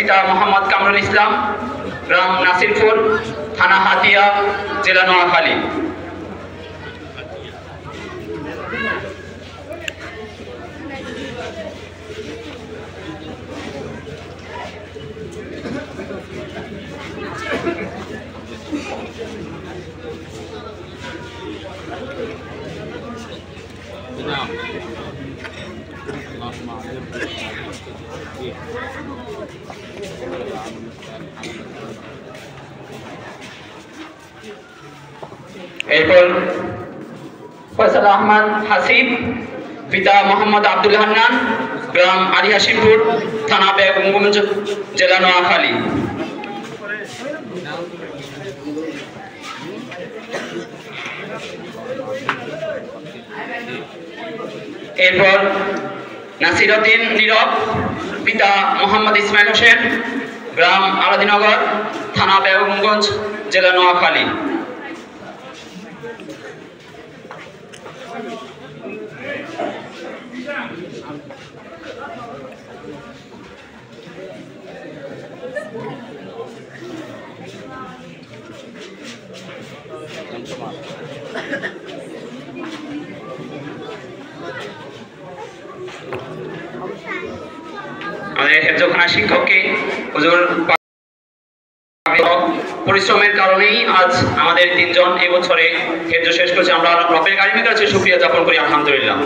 পিতা মোহাম্মদ কামরুল ইসলাম, গ্রাম নাসিরপুর, থানা হাতিয়া, জেলা নোয়াখালী। এরপর ফয়সাল আহমদ হাসিব, পিতা মোহাম্মদ আব্দুল হান্নান, গ্রাম আলী হাসিমপুর, থানা বেগমগঞ্জ, জেলা নোয়াখালী। এরপর নাসিরউদ্দিন নীরব, পিতা মোহাম্মদ ইসমাইল হোসেন, গ্রাম আলাদিনগর, থানা বেগমগঞ্জ, জেলা নোয়াখালী। আমাদের হেফজখানা শিক্ষককে হুজুর পরিশ্রমের কারণেই আজ আমাদের 3 জন এই বছরে হেফজ শেষ করেছে। আমরা রবের কারিমের কাছে শুকরিয়া জ্ঞাপন করি, আলহামদুলিল্লাহ।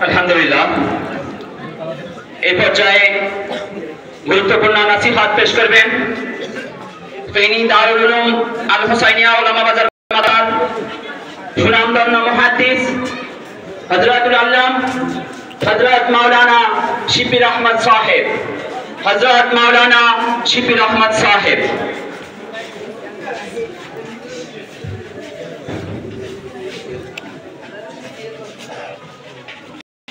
আলহামদুলিল্লাহ। এই পর্যায়ে গুরুত্বপূর্ণ নাসিহাত পেশ করবেন ফেনী দারুল উলুম আল হুসাইনিয়া উলামা বাজার মাদার সুনামধন্য মুহাদ্দিস হযরতুল আল্লাম হযরত মাওলানা শিবির আহমদ সাহেব, হযরত মাওলানা শিবির আহমদ সাহেব।